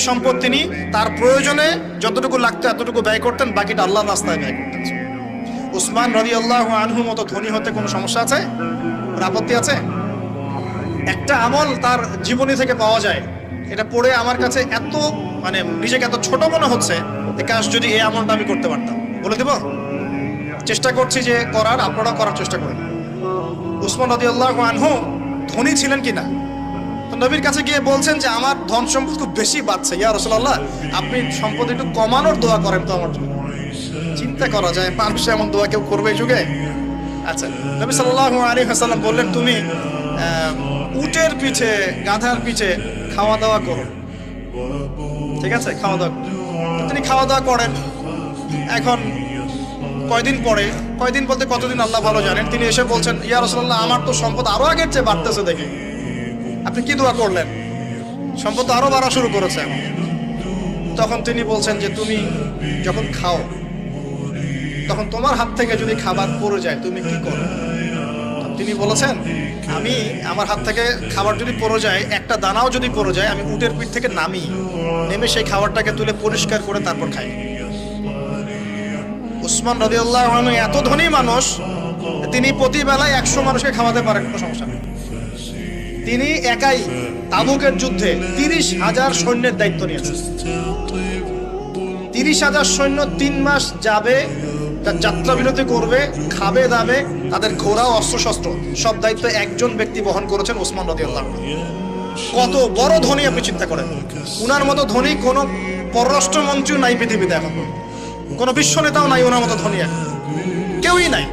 সম্পদ তিনি তার প্রয়োজনে যতটুকু লাগতো এতটুকু ব্যয় করতেন, বাকিটা আল্লাহর রাস্তায় ব্যয় করতেন। উসমান রাদিয়াল্লাহু আনহুর মতো ধনী হতে কোনো সমস্যা আছে? কোনো আপত্তি আছে? একটা আমল তার জীবনী থেকে পাওয়া যায়, এটা পড়ে আমার কাছে এত নিজেকে এত ছোট মনে হচ্ছে, কাশ যদি এই আমলটা আমি করতে পারতাম। বলে দেব, চেষ্টা করছি যে করার, আপনারা করার চেষ্টা করেন। উসমান রাদিয়াল্লাহু আনহু ধনী ছিলেন কিনা? তো নবীর কাছে গিয়ে বলছেন যে আমার ধন সম্পদ খুব বেশি বাড়ছে, ইয়া রাসূলুল্লাহ আপনি সম্পদ একটু কমানোর দোয়া করেন তো আমার জন্য। চিন্তা করা যায় মানুষ এমন দোয়া কেউ করবে এই যুগে? আচ্ছা, নবী সাল্লাল্লাহু আলাইহি ওয়াসাল্লাম বললেন তুমি উটের পিঠে, গাধার পিঠে খাওয়া দাওয়া করো, ঠিক আছে? খাওয়া দাওয়া, তিনি খাওয়া দাওয়া করেন। এখন কয়দিন বলতে কতদিন আল্লাহ ভালো জানেন, তিনি এসে বলছেন ইয়া রাসূলুল্লাহ আমার তো সম্পদ আরো আগের চেয়ে বাড়তেছে, দেখে আপনি কি দোয়া করলেন? সম্পদ আরো বাড়া শুরু করেছে। তখন তিনি বলছেন যে তুমি যখন খাও তখন তোমার হাত থেকে যদি খাবার পড়ে যায় তুমি কি করো? তিনি বলেছেন আমি আমার হাত থেকে খাবার যদি পড়ে যায়, একটা দানাও যদি পড়ে যায়, আমি উটের পিঠ থেকে নেমে সেই খাবারটাকে তুলে পরিষ্কার করে তারপর খাই। উসমান রাদিয়াল্লাহু আনহু এত ধনী মানুষ, তিনি প্রতি বেলায় 100 মানুষকে খাওয়াতে পারেন, কোনো সমস্যা নেই। তিনি একাই তাবুকের যুদ্ধে 30,000 সৈন্যের দায়িত্ব নিয়েছেন। 30,000 সৈন্য 3 মাস যাবে, তার যাত্রা বিরতি করবে, খাবে দাবে, তাদের ঘোড়া অস্ত্রশস্ত্র সব দায়িত্ব একজন ব্যক্তি বহন করেছেন, উসমান রাদিয়াল্লাহু আনহু। কত বড় ধনী আপনি চিন্তা করেন। উনার মতো ধনী কোনো পররাষ্ট্রমন্ত্রী নাই পৃথিবীতে, এখন কোনো বিশ্ব নেতাও নাই ওনার মতো ধনী, এখন কেউই নাই।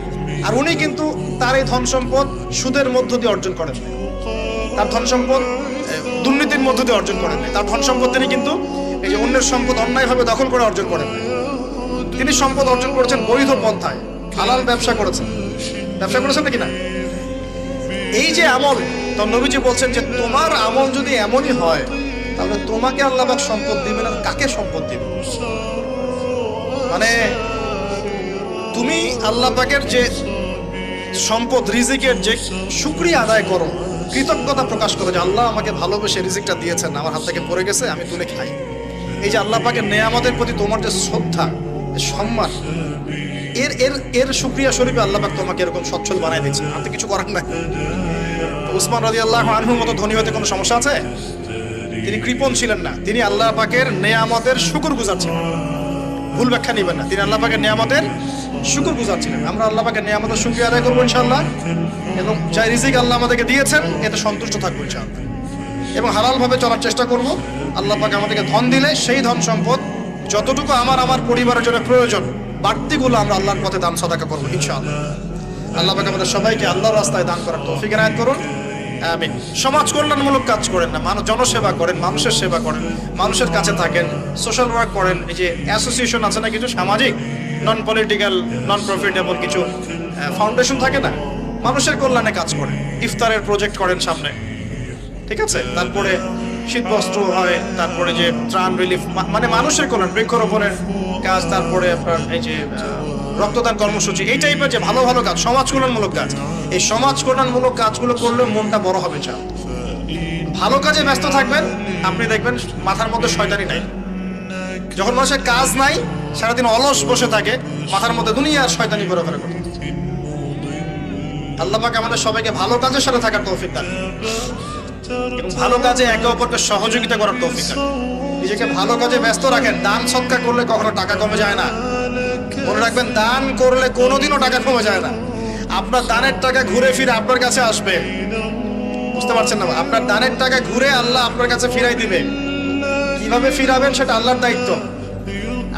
আর উনি কিন্তু তার এই ধন সম্পদ সুদের মধ্য দিয়ে অর্জন করেন, তার ধন সম্পদ দুর্নীতির মধ্য দিয়ে অর্জন করেন। তার ধন সম্পদ তিনি কিন্তু এই যে অন্যের সম্পদ অন্যায়ভাবে দখল করে অর্জন করেন। তিনি সম্পদ অর্জন করেছেন বৈধ পন্থায়, হালাল ব্যবসা করেছেন নাকি না? এই যে আমল, তো নবীজি বলছেন যে তোমার আমল যদি এমনই হয় তাহলে তোমাকে আল্লাহ পাক সম্পদ দিবেন, আর কাকে সম্পদ দিবেন? তুমি আল্লাহ পাকের যে সম্পদ, রিজিকের যে শুকরিয়া আদায় করো, কৃতজ্ঞতা প্রকাশ করো যে আল্লাহ আমাকে ভালোবেসে রিজিকটা দিয়েছেন, আমার হাত থেকে পড়ে গেছে, আমি তুলে খাই। এই যে আল্লাহ পাকের নেয়ামতের প্রতি তোমার যে শ্রদ্ধা, সম্মান, এর শুকরিয়া স্বরূপে আল্লাহ পাক তোমাকে এরকম সচ্ছল বানাই দিয়েছে, আপনি কিছু করার নাই। উসমান রাদিয়াল্লাহু আনহুর মতো ধনী হতে কোনো সমস্যা আছে? তিনি কৃপণ ছিলেন না, তিনি আল্লাহ পাকের নেয়ামতের শুকরগুজার ছিলেন। ভুল ব্যাখ্যা নেবেন না, তিনি আল্লাহ পাকের নেয়ামতের শুকরগুজার ছিলেন। আমরা আল্লাহ পাকের নেয়ামতের শুকরিয়া আদায় করবো ইনশাআল্লাহ, এবং যা রিজিক আল্লাহ আমাদেরকে দিয়েছেন এতে সন্তুষ্ট থাকবো ইনশাআল্লাহ, এবং হালাল ভাবে চলার চেষ্টা করব। আল্লাহ পাক আমাদেরকে ধন দিলে সেই ধন সম্পদ যতটুকু আমার পরিবারের জন্য প্রয়োজন, বাড়তিগুলো আমরা আল্লাহর পথে দান সাদাকা করবো ইনশাআল্লাহ। আল্লাহ পাক আমাদের সবাইকে আল্লাহর রাস্তায় দান করার তৌফিক এনায়েত করুন, আমিন। সমাজ কল্যাণমূলক কাজ করেন না, জনসেবা করেন, মানুষের সেবা করেন, মানুষের কাছে থাকেন, সোশ্যাল ওয়ার্ক করেন। এই যে অ্যাসোসিয়েশন আছে না, কিছু সামাজিক নন পলিটিক্যাল নন প্রফিটেবল কিছু ফাউন্ডেশন থাকে না, মানুষের কল্যাণে কাজ করেন, ইফতারের প্রজেক্ট করেন সামনে, ঠিক আছে? তারপরে শীতবস্ত্র হয়, তারপরে যে ত্রাণ রিলিফ, মানুষের কল্যাণ, বৃক্ষরোপণের কাজ, তারপরে আপনার এই যে রক্তদান কর্মসূচি, এই টাইপের যে ভালো ভালো কাজ, সমাজ কল্যাণমূলক কাজ, এই সমাজ কল্যাণমূলক কাজগুলো করলে মনটা বড় হবে। ভালো কাজে ব্যস্ত থাকবেন, আপনি দেখবেন মাথার মধ্যে শয়তানি নাই। যখন মানুষের কাজ নাই, সারাদিন অলস বসে থাকে, মাথার মধ্যে দুনিয়ার শয়তানি ঘোরাফেরা করে। আল্লাহ পাক আমাদের সবাইকে ভালো কাজের সাথে থাকার তৌফিক দান, এবং ভালো কাজে একে অপরকে সহযোগিতা করার তৌফিক দান। নিজেকে ভালো কাজে ব্যস্ত রাখেন। দান সৎকার করলে কখনো টাকা কমে যায় না, মনে রাখবেন। দান করলে কোনোদিনও টাকা কমে যায় না। আপনার দানের টাকা ঘুরে ফিরে আপনার কাছে আসবে, বুঝতে পারছেন না? আপনার দানের টাকা ঘুরে আল্লাহ আপনার কাছে ফিরাই দিবে। কিভাবে ফিরাবেন সেটা আল্লাহর দায়িত্ব।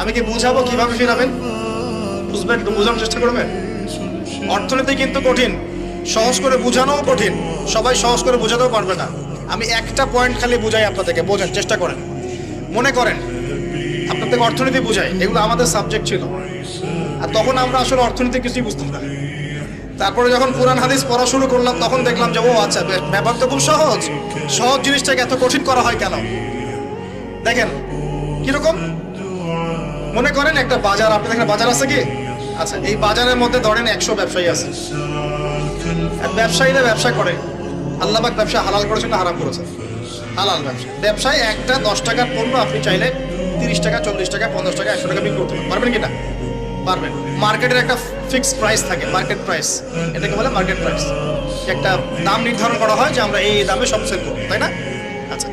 আমি কি বুঝাবো কিভাবে ফিরাবেন? বুঝবেন, একটু বোঝানোর চেষ্টা করবেন। অর্থনীতি কিন্তু কঠিন, সহজ করে বোঝানোও কঠিন, সবাই সহজ করে বোঝাতেও পারবে না। আমি একটা পয়েন্ট খালি বুঝাই আপনাদেরকে, বোঝার চেষ্টা করেন। মনে করেন আপনাদের অর্থনীতি বুঝাই, এগুলো আমাদের সাবজেক্ট ছিল, আর তখন আমরা আসলে অর্থনীতি কিছুই বুঝতাম না। তারপরে যখন কোরআন হাদিস পড়া শুরু করলাম, তখন দেখলাম যে ও আচ্ছা, ব্যাপার তো খুব সহজ। সহজ জিনিসটাকে এত কঠিন করা হয় কেন? দেখেন কিরকম। মনে করেন একটা বাজার, আপনি দেখেন বাজার আছে কি? আচ্ছা, এই বাজারের মধ্যে ধরেন 100 ব্যবসায়ী আছে। ব্যবসায়ীরা ব্যবসা করে, আল্লাহ পাক ব্যবসা হালাল করেছেন না হারাম করেছেন? হালাল ব্যবসা। ব্যবসায় একটা 10 টাকার পণ্য আপনি চাইলে 30 টাকা, 40 টাকা, 50 টাকা, 100 টাকা বিক্রি করতে পারবেন কিনা? পারবেন। মার্কেটের একটা ফিক্সড প্রাইস থাকে, মার্কেট প্রাইস, এটাকে বলে মার্কেট প্রাইস। একটা দাম নির্ধারণ করা হয় যে আমরা এই দামে সব সেল করবো, তাই না? আচ্ছা,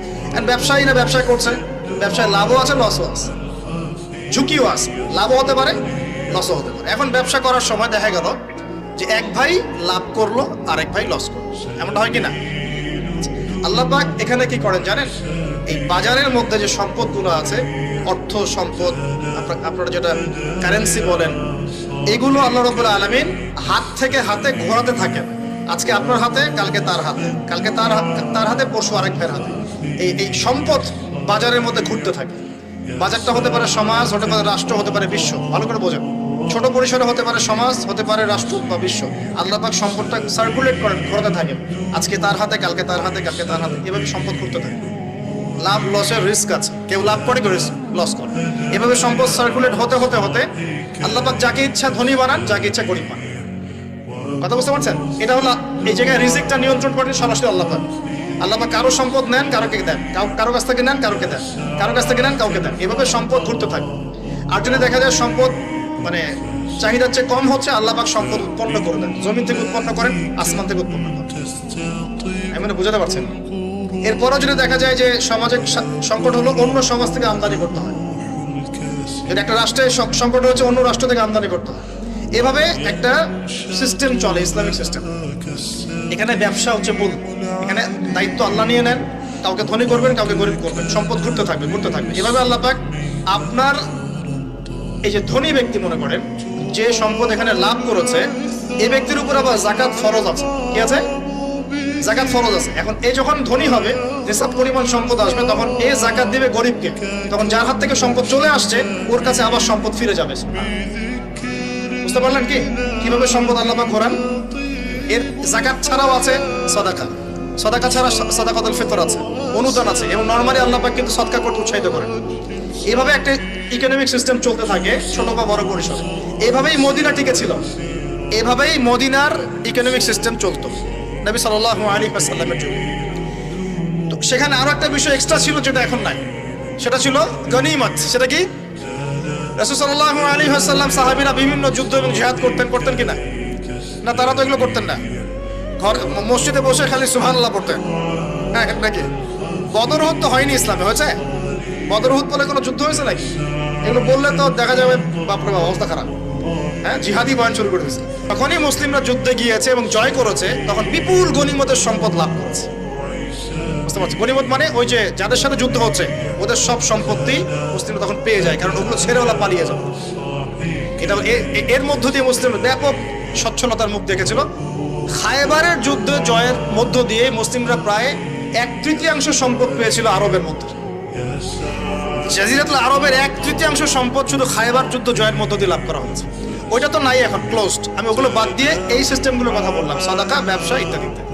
ব্যবসায়ীরা ব্যবসা করছে, ব্যবসায় লাভও আছে, লসও আছে, ঝুঁকিও আছে, লাভও হতে পারে, লসও হতে পারে। এখন ব্যবসা করার সময় দেখা গেল যে এক ভাই লাভ করলো, আরেক ভাই লস করলো, এমনটা হয় কিনা? আল্লাহ পাক এখানে কি করেন জানেন? এই বাজারের মধ্যে যে সম্পদগুলো আছে, অর্থ সম্পদ, আপনারা যেটা কারেন্সি বলেন, এগুলো আল্লাহ রাব্বুল আলামিন হাত থেকে হাতে ঘোরাতে থাকেন। আজকে আপনার হাতে, কালকে তার হাতে, কালকে তার হাতে, পরশু আরেক ভাইয়ের হাতে। এই সম্পদ বাজারের মধ্যে ঘুরতে থাকে। বাজারটা হতে পারে সমাজ, হতে পারে রাষ্ট্র, হতে পারে বিশ্ব। ভালো করে বোঝেন, ছোট পরিসরে হতে পারে সমাজ, হতে পারে রাষ্ট্র বা বিশ্ব। আল্লাহ পাক সম্পদটা সার্কুলেট করেন, ঘোরাতে থাকেন। আজকে তার হাতে, কালকে তার হাতে, কালকে তার হাতে, এভাবে সম্পদ ঘুরতে থাকে। লাভ লসের রিস্ক আছে, কেউ লাভ করে, কেউ লস করে। এভাবে সম্পদ সার্কুলেট হতে হতে হতে আল্লাহ পাক যাকে ইচ্ছা ধনী বানান, যাকে ইচ্ছা গরিব বানান। কথা বুঝতে পারছেন? এটা হলো এই জায়গায় রিজিকটা নিয়ন্ত্রণ করেন সরাসরি আল্লাহ পাক। আল্লাহ পাক কারো সম্পদ নেন, কারোকে দেন, কারো কাছ থেকে নেন, কারোকে দেন, কারো কাছ থেকে নেন, কাউকে দেন। এভাবে সম্পদ ঘুরতে থাকে। আর যদি দেখা যায় সম্পদ মানে চাহিদার চেয়ে কম হচ্ছে, আল্লাহ পাক সম্পদ উৎপন্ন করে দেন। জমিন থেকে উৎপন্ন করেন, আসমান থেকে উৎপন্ন করেন। আমি বুঝাতে পারছেন? এরপরও যদি দেখা যায় যে সমাজের সংকট হলো, অন্য সমাজ থেকে আমদানি করতে হয়। যদি একটা রাষ্ট্রের সংকট হচ্ছে, অন্য রাষ্ট্র থেকে আমদানি করতে হয়। এভাবে একটা সিস্টেম চলে, ইসলামিক সিস্টেম। এখানে ব্যবসা হচ্ছে মূল। এখানে দায়িত্ব আল্লাহ নিয়ে নেন, কাউকে ধনী করবেন, কাউকে গরিব করবেন। সম্পদ ঘুরতে থাকবে, ঘুরতে থাকবে। এভাবে আল্লাহ পাক আপনার এই যে ধনী ব্যক্তি মনে করেন যে সম্পদ এখানে লাভ করেছে, এই ব্যক্তির উপর আবার যাকাত ফরজ আছে। কি আছে? যাকাত ফরজ আছে। এখন এই যখন ধনী হবে, নিসাব পরিমাণ সম্পদ আসবে, তখন এই যাকাত দিবে গরিবকে। তখন যার হাত থেকে সম্পদ চলে আসছে, ওর কাছে আবার সম্পদ ফিরে যাবে। বুঝতে পারলেন কি কিভাবে সম্পদ আল্লাহ পাক ঘোরান? এর যাকাত ছাড়াও আছে সাদাকা। সাদাকা ছাড়া সাদাকাতুল ফিতর আছে, অনুদান আছে। এবং নরমালি আল্লাহ পাক কিন্তু সদকা করতে উৎসাহিত করেন। এভাবে একটা ইকোনমিক সিস্টেম চলতে থাকে, ছোট বা বড় পরিসরে। এভাবেই মদিনা টিকে ছিল, এভাবেই মদিনার ইকোনমিক সিস্টেম চলতো নবী সাল্লাল্লাহু আলাইহি ওয়াসাল্লামের যুগে। তো সেখানে আরো একটা বিষয় এক্সট্রা ছিল যেটা এখন নাই, সেটা ছিল গনিমত। সেটা কি? রাসূল সাল্লাল্লাহু আলাইহি ওয়াসাল্লাম সাহাবীরা বিভিন্ন যুদ্ধ এবং জিহাদ করতেন কিনা? না, তারা তো এগুলো করতেন না। ঘর মসজিদে বসে খালি সুবহানাল্লাহ পড়তেন। হ্যাঁ নাকি? বদর উহুদ তো হয়নি ইসলামে, হয়েছে? বদর উহুদ বলে কোনো যুদ্ধ হয়েছে নাকি? এগুলো বললে তো দেখা যাবে বাপরে বাপ, অবস্থা খারাপ। হ্যাঁ, জিহাদি বয়ান শুরু করে দিয়েছে। তখনই মুসলিমরা যুদ্ধে গিয়েছে এবং জয় করেছে, তখন বিপুল গনিমতের সম্পদ লাভ করেছে। বুঝতে পারছি? গনিমত মানে ওই যে যাদের সাথে যুদ্ধ হচ্ছে ওদের সব সম্পত্তি মুসলিমরা তখন পেয়ে যায়, কারণ ওগুলো ছেড়ে ওরা পালিয়ে যাবে। এটা এর মধ্য দিয়ে মুসলিমরা ব্যাপক সচ্ছলতার মুখ দেখেছিল। খায়বারের যুদ্ধ জয়ের মধ্য দিয়ে মুসলিমরা প্রায় 1/3 সম্পদ পেয়েছিল আরবের মধ্যে। জাজিরাতুল আরবের 1/3 সম্পদ শুধু খায়বার যুদ্ধ জয়ের মধ্য দিয়ে লাভ করা হয়েছে। ওইটা তো নাই, এখন ক্লোজড। আমি ওগুলো বাদ দিয়ে এই সিস্টেমগুলোর কথা বললাম, সাদাকা, ব্যবসা ইত্যাদি ইত্যাদি।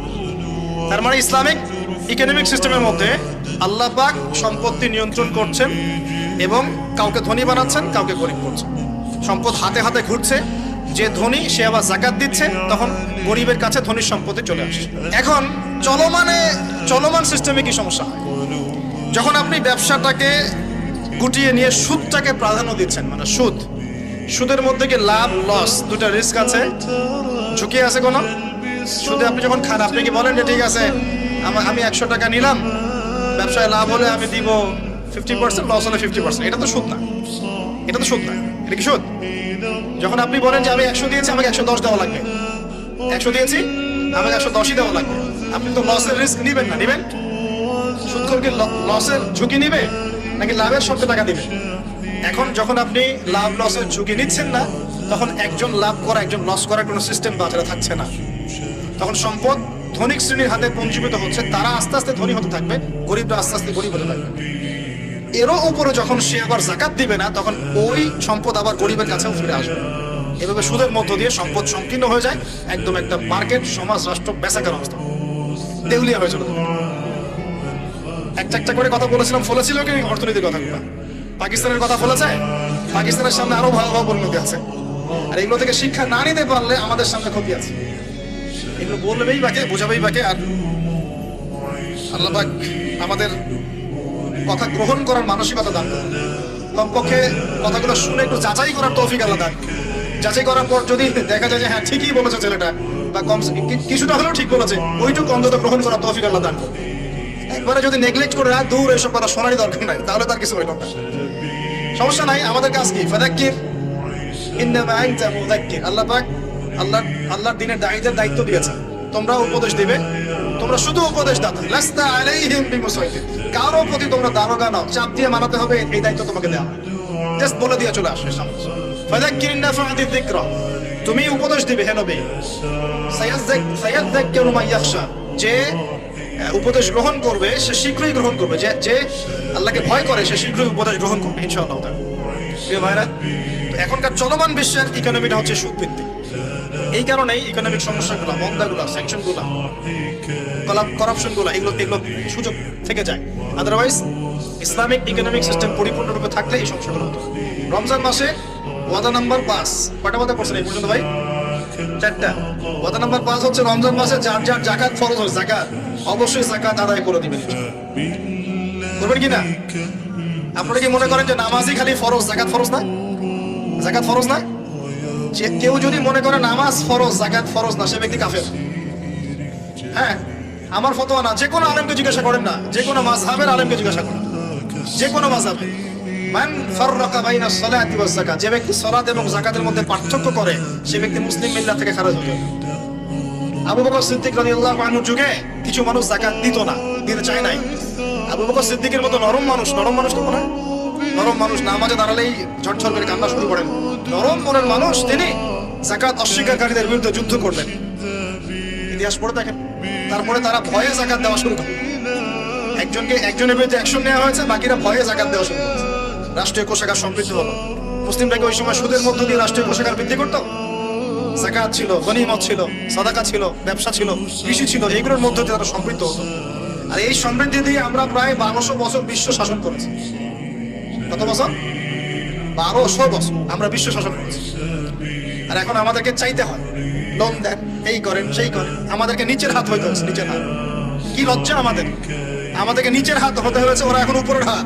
তার মানে ইসলামিক ইকোনমিক সিস্টেমের মধ্যে আল্লাহ পাক সম্পত্তি নিয়ন্ত্রণ করছেন এবং কাউকে ধনী বানাচ্ছেন, কাউকে গরিব করছেন। সম্পদ হাতে হাতে ঘুরছে, যে ধনী সে আবার যাকাত দিচ্ছে, তখন গরিবের কাছে ধনীর সম্পত্তি চলে আসছে। এখন চলমান সিস্টেমে কি সমস্যা হয়? যখন আপনি ব্যবসাটাকে গুটিয়ে নিয়ে সুদটাকে প্রাধান্য দিচ্ছেন, মানে সুদের মধ্যে কি লাভ লস দুটা রিস্ক আছে, ঝুঁকি আছে কোনো? সুদে আপনি যখন খান, আপনি কি বলেন যে ঠিক আছে আমি 100 টাকা নিলাম, ব্যবসায় লাভ হলে আমি দিব 50%, লস হলে 50%। এটা তো সুদ না, এটা তো সুদ না। এটা কি সুদ? যখন আপনি বলেন যে আমি 100 দিয়েছি, আমাকে 110 দেওয়া লাগবে, 100 দিয়েছি আমাকে 110ই দেওয়া লাগবে, আপনি তো লসের রিস্ক নিবেন না। নিবেন? সুদখোর কি লসের ঝুঁকি নিবে নাকি লাভের সব টাকা দিবে? এখন যখন আপনি লাভ লসের ঝুঁকি নিচ্ছেন না, তখন একজন লাভ করা একজন লস করার কোনো সিস্টেম বাজারে থাকছে না। তখন সম্পদ ধনিক শ্রেণীর হাতে পঞ্জীভূত হচ্ছে, তারা আস্তে আস্তে ধনী হতে থাকবে, গরিবরা আস্তে আস্তে গরিব হতে থাকবে। এরও উপরে যখন সে আবার যাকাত দিবে না, তখন ওই সম্পদ আবার গরিবের কাছেও ফিরে আসবে। এভাবে সুদের মধ্য দিয়ে সম্পদ সংকীর্ণ হয়ে যায়, একদম একটা মার্কেট, সমাজ, রাষ্ট্র বেচাকের অবস্থা, দেউলিয়া হয়ে চলে। একটা করে কথা বলেছিলাম, ফলেছিল কি অর্থনীতির কথাগুলো? পাকিস্তানের কথা ফলেছে? পাকিস্তানের সামনে আরো ভয়াবহ পরিণতি আছে। আর এগুলো থেকে শিক্ষা না নিতে পারলে আমাদের সামনে ক্ষতি আছে। এগুলো বলবেই বাকে, বোঝাবেই বাকে। আর আল্লাহ পাক আমাদের কথা গ্রহণ করার মানসিকতা দান করুন। কমপক্ষে কথাগুলো শুনে একটু যাচাই করার তৌফিক আল্লাহ দান। যাচাই করার পর যদি দেখা যায় যে হ্যাঁ ঠিকই বলেছে ছেলেটা, বা কম কিছুটা হলেও ঠিক বলেছে, ওইটুকু অন্তত গ্রহণ করার তৌফিক আল্লাহ দান করুন। একবারে যদি নেগলেক্ট করে দূর এসব কথা শোনারই দরকার নাই, তাহলে তার কিছু হইল না। সমস্যা নাই, আমাদের কাজ কি? ফাযাক্কির ইন্নামা আনতা মুযাক্কির। আল্লাহ পাক আল্লাহর দ্বীনের দায়ীদের দায়িত্ব দিয়েছে, তোমরা উপদেশ দিবে, তোমরা শুধু উপদেশ দাও, লাস্তা আলাইহিম বিমুসাইতির। কারো প্রতি তোমরা দারোগা নাও, চাপ দিয়ে মানাতে হবে, এই দায়িত্ব তোমাকে দেওয়া হয়। জাস্ট বলে দিয়ে চলে আসবে সামনে। ফাযাক্কির নাফাআতিয যিকরা, তুমি উপদেশ দিবে হে নবী। সায়াযাক্কারু মান ইয়াখশা, যে উপদেশ গ্রহণ করবে সে শীঘ্রই গ্রহণ করবে, যে আল্লাহকে ভয় করে সে শীঘ্রই উপদেশ গ্রহণ করবে ইনশাআল্লাহ। প্রিয় ভাইরা, এখনকার চলমান বিশ্বের ইকোনমিটা হচ্ছে সুদভিত্তিক। এই কারণেই ইকোনমিক সমস্যাগুলো, মন্দাগুলো, স্যাংশনগুলো, করাপশনগুলো, এগুলো সুযোগ থেকে যায়। আদারওয়াইজ ইসলামিক ইকোনমিক সিস্টেম পরিপূর্ণরূপে থাকলে এই সমস্যাগুলো হতো। রমজান মাসে ওয়াদা নাম্বার 5, কয়টা ওয়াদা করছেন এই পর্যন্ত ভাই? 4টা। ওয়াদা নাম্বার 5 হচ্ছে রমজান মাসে যার যার যাকাত ফরজ হয়, যাকাত অবশ্যই যাকাত আদায় করে দিবেন। করবেন কি না? আপনারা কি মনে করেন যে নামাজই খালি ফরজ, যাকাত ফরজ না? যাকাত ফরজ না? যে কেউ যদি মনে করে নামাজ ফরজ, যাকাত ফরজ না, সে ব্যক্তি কাফের। হ্যাঁ, আমার ফতোয়া না, যে কোনো আলেমকে জিজ্ঞাসা করেন না, যে কোনো মাযহাবের আলেমকে জিজ্ঞাসা করেন, যে কোনো মাযহাবে। মান ফাররাকা বাইনা সলাতি ওয়াজ যাকাত, যে ব্যক্তি সালাত এবং যাকাতের মধ্যে পার্থক্য করে, সে ব্যক্তি মুসলিম মিল্লাত থেকে খারিজ হয়ে যায়। আবু বকর সিদ্দিক রাদিয়াল্লাহু আনহুর যুগে কিছু মানুষ যাকাত দিত না, দিতে চায় নাই। আবু বকর সিদ্দিকের মতো নরম মানুষ তো না, নরম মানুষ নামাজে দাঁড়ালেই ঝরঝর করে কান্না শুরু করেন, নরম মনের মানুষ, তিনি যাকাত অস্বীকারীদের বিরুদ্ধে যুদ্ধ করলেন। ইতিহাস পড়ে দেখেন। তারপরে তারা ভয়ে যাকাত দেওয়া শুরু করে। একজনের বিরুদ্ধে অ্যাকশন নেওয়া হয়েছে, বাকিরা ভয়ে যাকাত দেওয়া শুরু করেছে। রাষ্ট্রীয় কোষাগার সমৃদ্ধ হলো। মুসলিমরা ওই সময় সুদের মধ্য দিয়ে রাষ্ট্রীয় কোষাগার বৃদ্ধি করতো। যাকাত ছিল, গনিমত ছিল, সাদাকা ছিল, ব্যবসা ছিল, কৃষি ছিল, এইগুলোর মধ্য দিয়ে তারা সমৃদ্ধ হতো। আর এই সমৃদ্ধি দিয়ে আমরা প্রায় 1200 বছর বিশ্ব শাসন করেছি। কত বছর? 1200 বছর আমরা বিশ্ব শাসন করেছি। আর এখন আমাদেরকে চাইতে হয়, লোন দেন, এই করেন, সেই করেন। আমাদেরকে নিচের হাত হইতে হচ্ছে, নিচের হাত। কি লজ্জা আমাদেরকে নিচের হাত হতে হয়েছে, ওরা এখন উপরের হাত।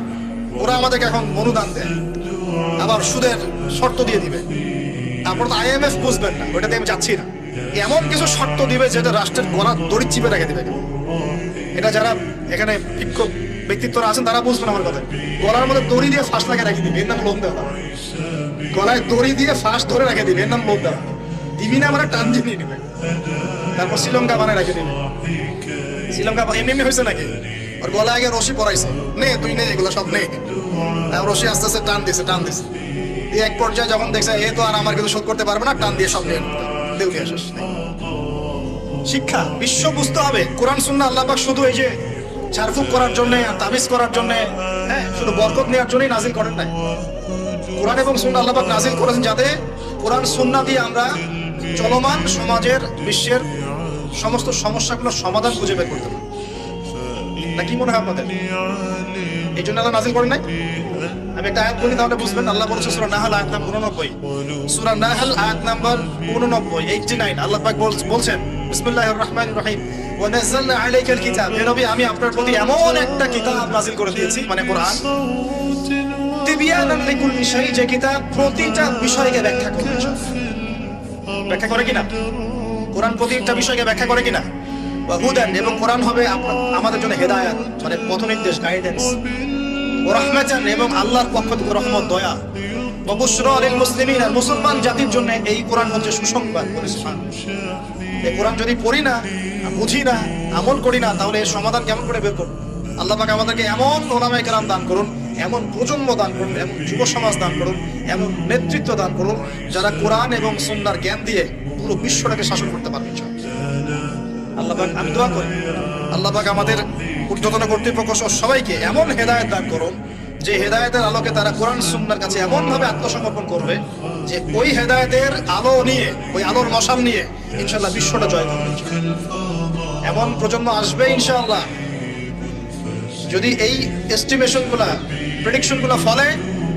ওরা আমাদেরকে এখন অনুদান দেয়, আবার সুদের শর্ত দিয়ে দিবে। তারপর তো IMF বুঝবেন না, ওইটাতে আমি যাচ্ছি না। এমন কিছু শর্ত দিবে যেটা রাষ্ট্রের গলা দড়ি চিপে রেখে দিবে। এটা যারা এখানে বিক্ষোভ ব্যক্তিত্বরা আছেন তারা বুঝবেন আমার কথা। গলার মধ্যে দড়ি দিয়ে ফাঁস লাগিয়ে রেখে দিবে, এর নাম লোন দেওয়া। গলায় দড়ি দিয়ে ফাঁস ধরে রেখে দিবে, এর নাম লোন দেওয়া। দিবি না, মানে টান দিয়ে নিয়ে নেবে। তারপর শ্রীলঙ্কা বানায় রেখে দিবে। শ্রীলঙ্কা এমনি হয়েছে নাকি? আর গলায় আগে রশি পরাইছে, নে তুই নে, এগুলো সব নে। রশি আস্তে আস্তে টান দিছে। এক পর্যায়ে যখন দেখছে এ তো আর আমার কিছু শোধ করতে পারবে না, টান দিয়ে সব নিয়ে দেউলিয়া শেষ। শিক্ষা বিশ্ব বুঝতে হবে, কোরআন সুন্নাহ আল্লাহ পাক শুধু এই যে ঝাড়ফুঁক করার জন্য, তাবিজ করার জন্য, হ্যাঁ, শুধু বরকত নেওয়ার জন্যই নাজিল করেন নাই। কোরআন এবং সুন্নাহ আল্লাহ পাক নাজিল করেছেন যাতে কোরআন সুন্নাহ দিয়ে আমরা চলমান সমাজের, বিশ্বের সমস্ত সমস্যাগুলোর সমাধান খুঁজে বের করতে পারি। না কি মনে হয় আপনাদের? এই জন্য আল্লাহ নাজিল করেন নাই? আমি একটা আয়াত বলি, তাহলে বুঝবেন। আল্লাহ বলেছে সূরা নাহল আয়াত নাম্বার 89, সূরা নাহল আয়াত নাম্বার 89 আল্লাহ পাক বলছেন, বিসমিল্লাহির রহমানির রহিম, ওয়া নাযালনা আলাইকাল কিতাব, হে নবী আমি আপনার প্রতি এমন একটা কিতাব নাজিল করে দিয়েছি, মানে কোরআন, তিবিয়ানান লিকুল্লি শাই, যে কিতাব প্রতিটা বিষয়কে ব্যাখ্যা করে। ব্যাখ্যা করে কিনা? কোরআন প্রতিটা বিষয়কে ব্যাখ্যা করে কিনা? ওয়া হুদান, এবং কোরআন হবে আমাদের জন্য হেদায়েত, মানে পথনির্দেশ, গাইডেন্স। ওয়া রাহমাতান, এবং আল্লাহর পক্ষ থেকে রহমত, দয়া। ওয়া বুশরা লিল মুসলিমিন, আর মুসলমান জাতির জন্য এই কোরআন হচ্ছে সুসংবাদ। এই কোরআন যদি পড়ি না, বুঝি না, আমল করি না, তাহলে এর সমাধান কেমন করে বের করব? আল্লাহ পাক আমাদেরকে এমন ওলামায়ে কেরাম দান করুন, এমন প্রজন্ম দান করুন, এমন যুব সমাজ দান করুন, এমন নেতৃত্ব দান করুন, যারা কোরআন এবং সুন্নাহর জ্ঞান দিয়ে পুরো বিশ্বটাকে শাসন করতে পারবে। আল্লাহ পাক, আমি দোয়া করি আল্লাহ পাক আমাদের ঊর্ধ্বতন কর্তৃপক্ষ সবাইকে এমন হেদায়েত দান করুন, যে হেদায়েতের আলোকে তারা কোরআন সুন্নাহর কাছে এমন ভাবে আত্মসমর্পণ করবে যে ওই হেদায়েতের আলো নিয়ে, ওই আলোর মশাল নিয়ে ইনশাআল্লাহ বিশ্বটা জয় করবে। এমন প্রজন্ম আসবে ইনশাআল্লাহ। যদি এই এস্টিমেশনগুলা, প্রেডিকশনগুলা ফলে,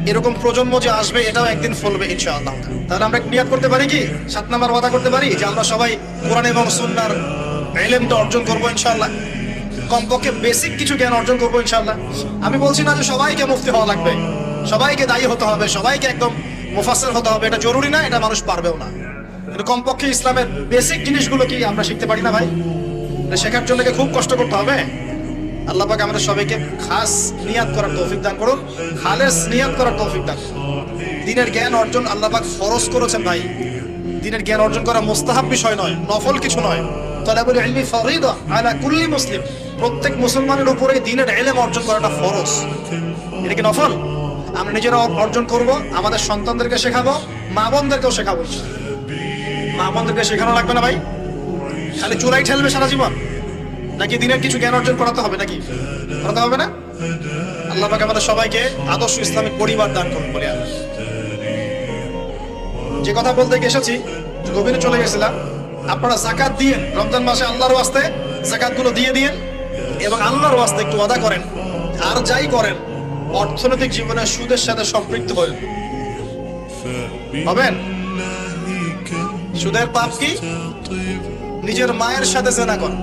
এরকম প্রজন্ম যে আসবে এটাও একদিন ফলবে ইনশাআল্লাহ। তাহলে আমরা নিয়াত করতে পারি কি, 7 নাম্বার ওয়াদা করতে পারি যে আমরা সবাই কোরআন এবং সুন্নাহর ইলমটা অর্জন করবো ইনশাআল্লাহ। কমপক্ষে বেসিক কিছু জ্ঞান অর্জন করবো ইনশাআল্লাহ। আমি বলছি না যে সবাইকে মুফতি হওয়া লাগবে, সবাইকে দায়ী হতে হবে, সবাইকে একদম মুফাসসির হতে হবে, এটা জরুরি না, এটা মানুষ পারবেও না। কিন্তু কমপক্ষে ইসলামের বেসিক জিনিসগুলো কি আমরা শিখতে পারি না ভাই? এটা শেখার জন্য কি খুব কষ্ট করতে হবে? আল্লাহ পাক আমাদের সবাইকে খাস নিয়াত করার তৌফিক দান করুন, খালেস নিয়াত করার তৌফিক দান করুন। দ্বীনের জ্ঞান অর্জন আল্লাহ পাক ফরজ করেছেন ভাই। দ্বীনের জ্ঞান অর্জন করা মুস্তাহাব বিষয় নয়, নফল কিছু নয়। তালাবুল ইলমি ফরিদা আলা কুল্লি মুসলিম, প্রত্যেক মুসলমানের উপরে দ্বীনের ইলম অর্জন করাটা ফরজ। এটা কি নফল? আমরা নিজেরা অর্জন করব, আমাদের সন্তানদেরকে শেখাবো, মা বোনদেরকেও শেখাবো। মা বোনদেরকে শেখানো লাগবে না ভাই? খালি চুলাই ঠেলবে সারা জীবন? নাকি দিনের কিছু জ্ঞান অর্জন করাতে হবে? নাকি করাতে হবে না? আল্লাহ পাক আমাদের সবাইকে আদর্শ ইসলামিক পরিবার দান করুন বলে আমি যে কথা বলতে এসেছি, গভীরে চলে গেছিলাম। আপনারা যাকাত দিয়েন, রমজান মাসে আল্লাহর ওয়াস্তে যাকাত গুলো দিয়ে দিয়েন এবং আল্লাহর ওয়াস্তে একটু ওয়াদা করেন, আর যাই করেন অর্থনৈতিক জীবনে সুদের সাথে সম্পৃক্ত হবেন। সুদের পাপ কি? নিজের মায়ের সাথে জেনা করা।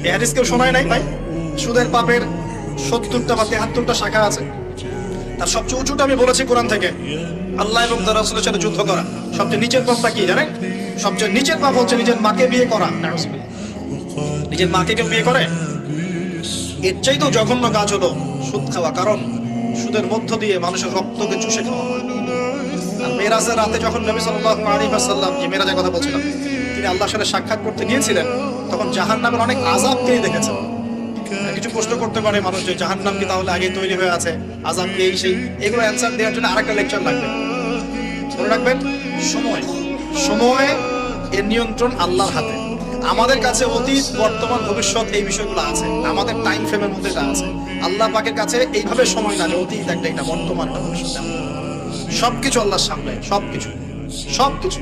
এই হাদিস কেউ শোনায় নাই ভাই? সুদের পাপের 70টা বা 73টা শাখা আছে। তার সবচেয়ে উঁচুটা আমি বলেছি কোরআন থেকে, আল্লাহ এবং তার রাসূলের সাথে যুদ্ধ করা। সবচেয়ে নিচের পাপটা কি জানেন? সবচেয়ে নিচের পাপ হচ্ছে নিজের মাকে বিয়ে করা। নিজের মাকে কেউ বিয়ে করে? এর চাইতেও জঘন্য কাজ হলো সুদ খাওয়া, কারণ সুদের মধ্য দিয়ে মানুষের রক্তকে চুষে খাওয়া হয়। মেরাজের রাতে যখন নবী সাল্লাল্লাহু আলাইহি ওয়াসাল্লাম, যে মেরাজের কথা বলছিলাম, তিনি আল্লাহর সাথে সাক্ষাৎ করতে গিয়েছিলেন, তখন জাহান্নামের অনেক আযাব তিনি দেখেছেন। কিছু প্রশ্ন করতে পারে মানুষ যে জাহান্নাম কি তাহলে আগে তৈরি হয়ে আছে, আযাব কি এই সেই? এগুলো অ্যানসার দেওয়ার জন্য আরেকটা লেকচার লাগবে। মনে রাখবেন, সময় এর নিয়ন্ত্রণ আল্লাহর হাতে। আমাদের কাছে অতীত, বর্তমান, ভবিষ্যৎ এই বিষয়গুলো আছে, আমাদের টাইম ফ্রেমের মধ্যে এটা আছে। আল্লাহ পাকের কাছে এইভাবে সময় না যে অতীত একটা, এটা বর্তমান, একটা ভবিষ্যৎ। সবকিছু আল্লাহর সামনে, সবকিছু।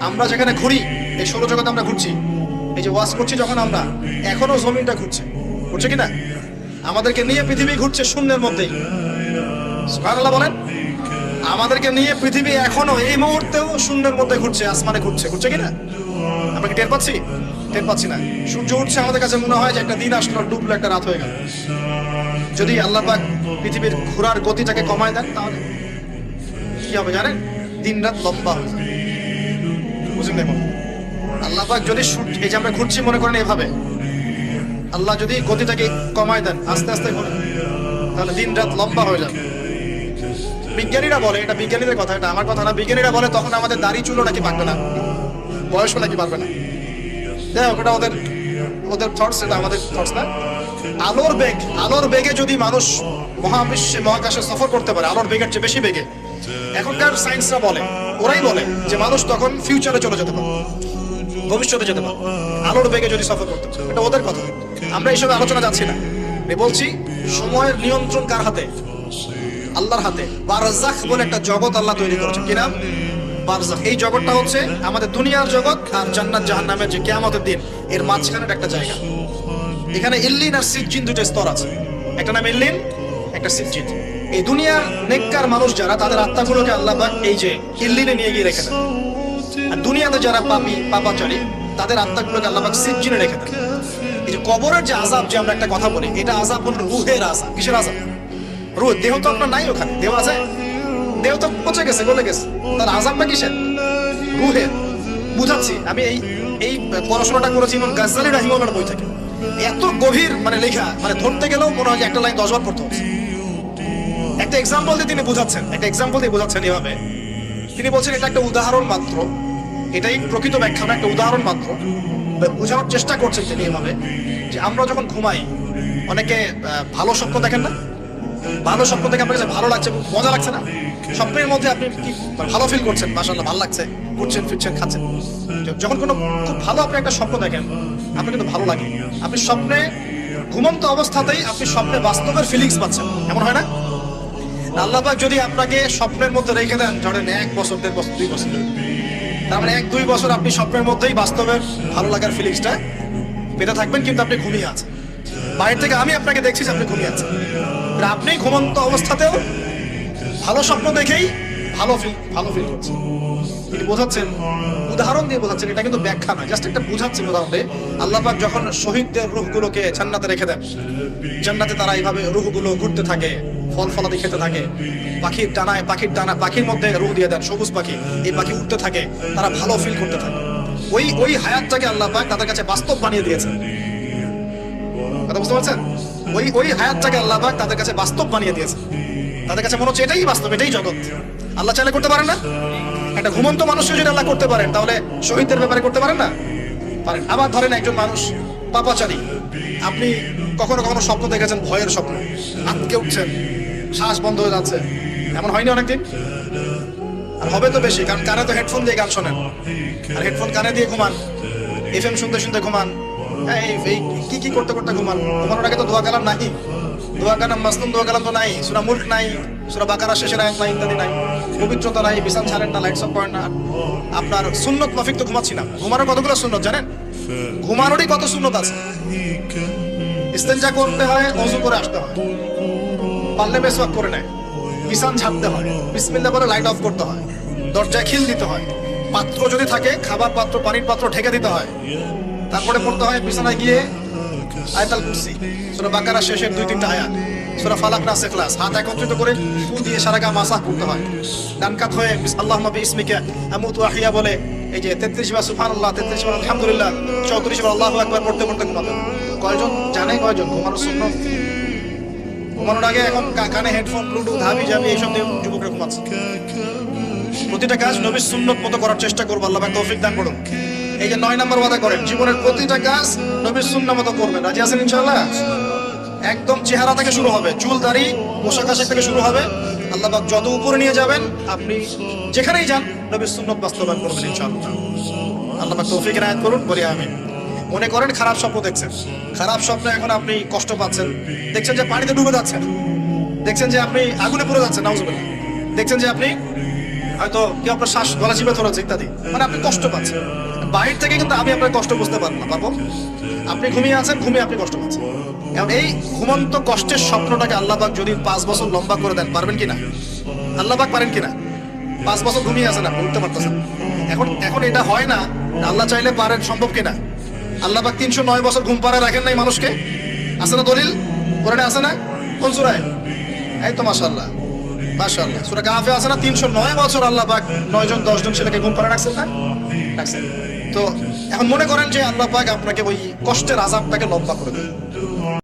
আমরা যেখানে ঘুরি, এই ষোলো জগতে আমরা ঘুরছি, এই যে ওয়াজ করছি যখন আমরা, এখনো জমিনটা ঘুরছে কিনা? আমাদেরকে নিয়ে পৃথিবী ঘুরছে শূন্যের মধ্যেই। সুবহানাল্লাহ বলেন। আমাদেরকে নিয়ে পৃথিবী এখনো এই মুহূর্তেও শূন্যের মধ্যে ঘুরছে, আসমানে ঘুরছে কিনা? আমরা কি টের পাচ্ছি না? সূর্য উঠছে, আমাদের কাছে মনে হয় যে একটা দিন আসলো, ডুবলো, একটা রাত হয়ে গেল। যদি আল্লাহ পাক পৃথিবীর ঘোরার গতিটাকে কমায় দেন, তাহলে কি হবে জানেন? দিন রাত লম্বা হয়ে যাবে। বুঝলেন? দেখুন, আল্লাহ পাক যদি এই যে আমরা ঘুরছি মনে করেন এভাবে, আল্লাহ যদি গতিটাকে কমায় দেন, আস্তে আস্তে ঘুরে, তাহলে দিন রাত লম্বা হয়ে যাবে। বিজ্ঞানীরা বলে, এটা বিজ্ঞানীদের কথা, এটা আমার কথা না, বিজ্ঞানীরা বলে তখন আমাদের দাড়ি চুলও নাকি পাকবে না, বয়সও নাকি পারবে না। দেখ, ওটা ওদের থটস, এটা আমাদের থটস না। আলোর বেগে যদি মানুষ মহাকাশে সফর করতে পারে, আলোর বেগের চেয়ে বেশি বেগে, এখনকার সায়েন্সরা ওরাই বলে যে মানুষ তখন ফিউচারে চলে যেতে পারে, ভবিষ্যতে যেতে পারে, আলোর বেগে যদি সফর করতে পারে। এটা ওদের কথা, আমরা এইসব আলোচনা যাচ্ছি না। আমি বলছি সময়ের নিয়ন্ত্রণ কার হাতে? আল্লাহর হাতে। বারজাখ বলে একটা জগৎ আল্লাহ তৈরি করেছেন। কি নাম? বারজাখ। এই জগৎটা হচ্ছে আমাদের দুনিয়ার জগৎ আর জান্নাত জাহান্নামের যে কিয়ামতের দিন, এর মাঝখানের একটা জায়গা। এখানে ইল্লিন আর সিজ্জিন দুটো স্তর আছে, একটা নাম ইল্লিন, একটা সিজ্জিন। এই দুনিয়ার নেককার মানুষ যারা, তাদের আত্মাগুলোকে আল্লাহ পাক এই যে ইল্লিনে নিয়ে গিয়ে রেখে দেন। আর দুনিয়াতে যারা পাপাচারী, তাদের আত্মাগুলোকে আল্লাহ পাক সিজ্জিনে রেখে দেন। এই যে কবরের যে আযাব, যে আমরা একটা কথা বলি, এটা আযাব বলতে রূহের আযাব। কিসের আযাব? রূহ। দেহ তো আপনার নাই, ওখানে দেহ আছে? দেহ তো পচে গেছে, গলে গেছে, তার আযাবটা কিসের? রূহের। বুঝাচ্ছি, আমি এই পড়াশোনাটা করেছি ইমাম গাজ্জালী রাহিমাহুল্লাহর বই থেকে। এত গভীর লেখা, ধরতে গেলেও মনে হয় যে একটা লাইন 10 বার পড়তে হচ্ছে। একটা এক্সাম্পল দিয়ে তিনি বোঝাচ্ছেন এভাবে। তিনি বলছেন এটা একটা উদাহরণ মাত্র, এটাই প্রকৃত ব্যাখ্যা না, একটা উদাহরণ মাত্র। বোঝানোর চেষ্টা করছেন তিনি এভাবে যে আমরা যখন ঘুমাই, অনেকে ভালো স্বপ্ন দেখেন না? ভালো স্বপ্ন দেখে আপনার কাছে ভালো লাগছে, মজা লাগছে না? স্বপ্নের মধ্যে আপনি কি ভালো ফিল করছেন? মাশাআল্লাহ, ভালো লাগছে, ঘুরছেন ফিরছেন, খাচ্ছেন। যখন কোনো খুব ভালো আপনি একটা স্বপ্ন দেখেন, আপনার কিন্তু ভালো লাগে। আপনি স্বপ্নে, ঘুমন্ত অবস্থাতেই আপনি স্বপ্নে বাস্তবের ফিলিংস পাচ্ছেন, এমন হয় না? আল্লাহ পাক যদি আপনাকে স্বপ্নের মধ্যে রেখে দেন, ধরেন 1 বছর, 1.5 বছর, 2 বছর, তার মানে 1-2 বছর আপনি স্বপ্নের মধ্যেই বাস্তবের ভালো লাগার ফিলিংসটা পেতে থাকবেন, কিন্তু আপনি ঘুমিয়ে আছেন। বাইরে থেকে আমি আপনাকে দেখছি যে আপনি ঘুমিয়ে আছেন। আপনি ঘুমন্ত অবস্থাতেও ভালো স্বপ্ন দেখেই ভালো ফিল করছে। তিনি বোঝাচ্ছেন, উদাহরণ দিয়ে বোঝাচ্ছেন, এটা কিন্তু ব্যাখ্যা না, জাস্ট একটা বোঝাচ্ছেন উদাহরণ দিয়ে। আল্লাহ পাক যখন শহীদদের রূহগুলোকে জান্নাতে রেখে দেন, জান্নাতে তারা এইভাবে রূহগুলো ঘুরতে থাকে, ফল ফলাদি খেতে থাকে, পাখির মধ্যে রূহ দিয়ে দেন, সবুজ পাখি, এই পাখি উঠতে থাকে, তারা ভালো ফিল করতে থাকে। ওই হায়াতটাকে আল্লাহ পাক তাদের কাছে বাস্তব বানিয়ে দিয়েছেন। কথা বুঝতে পারছেন? ওই হায়াতটাকে আল্লাহ পাক তাদের কাছে বাস্তব বানিয়ে দিয়েছে। তাদের কাছে মনে হচ্ছে এটাই বাস্তব, এটাই জগৎ। আল্লাহ চাইলে করতে পারেন না? একটা ঘুমন্ত মানুষকে যদি আল্লাহ করতে পারেন, তাহলে শহীদদের ব্যাপারে করতে পারেন না? পারেন। আবার ধরেন একজন মানুষ পাপাচারী, আপনি কখনো কখনো স্বপ্ন দেখেছেন, ভয়ের স্বপ্ন, আটকে উঠছেন, শ্বাস বন্ধ হয়ে যাচ্ছে, এমন হয়নি অনেকদিন? আর হবে তো বেশি, কারণ কানে তো হেডফোন দিয়ে গান শোনেন, আর হেডফোন কানে দিয়ে ঘুমান, এফএম শুনতে শুনতে ঘুমান, এই কি করতে করতে ঘুমান। ঘুমানোর আগে তো দোয়া কালাম নাই, দোয়া কালাম মাসনুন দোয়া কালাম তো নাই, সূরা মুলক নাই, সূরা বাকারা শেষের আয়াত নাই, ইত্যাদি নাই, পবিত্রতা নাই, বিছানা ছাড়েন না, লাইটস অফ করেন না। আপনার সুন্নত মাফিক তো ঘুমাচ্ছি না। ঘুমানোর কতগুলো সুন্নত জানেন? ঘুমানোরই কত সুন্নত আছে। ইস্তেঞ্জা করতে হয়, ওযু করে আসতে হয়, পারলে মেসওয়াক করে নেয়, বিছানা ঝাড়তে হয়, বিসমিল্লাহ বলে লাইট অফ করতে হয়, দরজায় খিল দিতে হয়, পাত্র যদি থাকে খাবার পাত্র, পানির পাত্র ঢেকে দিতে হয়, তারপরে পড়তে হয় বিছানায় গিয়ে আয়াতুল কুরসি, সূরা বাকারা শেষের 2-3টা আয়াত, সূরা ফালাক নাস ইখলাস, হাত একত্রিত করে ফুল দিয়ে সারা গা মাসাহ করতে হয়। ডান কাত হয়ে আল্লাহুম্মা বিইসমিকা আমুতু ওয়া আহইয়া বলে এই যে 33 বার সুবহানাল্লাহ, 33 বার আলহামদুলিল্লাহ, 34 বার আল্লাহু আকবার পড়তে পড়তে ঘুমাতে। কয়জন জানে? কয়জন ঘুমানোর সুন্নাত? ঘুমানোর আগে এখন কানে হেডফোন, ব্লুটুথ, হাবি জাবি এইসব দিয়ে যুবকরা ঘুমাচ্ছে। প্রতিটা কাজ নবীর সুন্নত মতো করার চেষ্টা করবো, আল্লাহ পাক তৌফিক দান করুন। এই যে 9 নম্বর ওয়াদা করেন, জীবনের প্রতিটা কাজ নবীর সুন্নাহ মতো করবেন। রাজি আছেন ইনশাআল্লাহ? একদম চেহারা থেকে শুরু হবে, চুল দাড়ি পোশাক আশাক থেকে শুরু হবে। আল্লাহ পাক যত উপরে নিয়ে যাবেন, আপনি যেখানেই যান নবীর সুন্নাত বাস্তবায়ন করবেন ইনশাআল্লাহ। আল্লাহ পাক তৌফিক এনায়েত করুন, বলি আমিন। মনে করেন খারাপ স্বপ্ন দেখছেন, খারাপ স্বপ্নে এখন আপনি কষ্ট পাচ্ছেন, দেখছেন যে পানিতে ডুবে যাচ্ছেন, দেখছেন যে আপনি আগুনে পুড়ে যাচ্ছেন, নাউজুবিল্লাহ, দেখছেন যে আপনি হয়তো কি আপনার শ্বাস গলা চিপে ধরেছে ইত্যাদি, মানে আপনি কষ্ট পাচ্ছেন। বাইরে থেকে কিন্তু আমি আপনার কষ্ট বুঝতে পারবো। আপনি ঘুমিয়ে আছেন, ঘুমিয়ে আপনি কষ্ট পাচ্ছেন। এখন এই ঘুমন্ত কষ্টের স্বপ্নটাকে আল্লাহ পাক যদি 5 বছর লম্বা করে দেন, পারবেন কিনা? আল্লাহ পাক পারেন কিনা? 5 বছর ঘুমিয়ে আছেন, আপনি উঠতে পারতেছেন। এখন এটা হয় না, আল্লাহ চাইলে পারেন, সম্ভব কিনা? আল্লাহ পাক 309 বছর ঘুম পাড়ায় রাখেন নাই মানুষকে, আছে না দলিল? কোরআনে আছে না? কোন সূরায়? এই তো মাশাআল্লাহ, মাশাআল্লাহ, সূরা কাহফে আছে না? 309 বছর আল্লাহ পাক 9 জন 10 জন ছেলেকে ঘুম পাড়ায় রাখছেন না? রাখছেন। তো এখন মনে করেন যে আল্লাহ পাক আপনাকে ওই কষ্টের আযাবটাকে লম্বা করে দেন।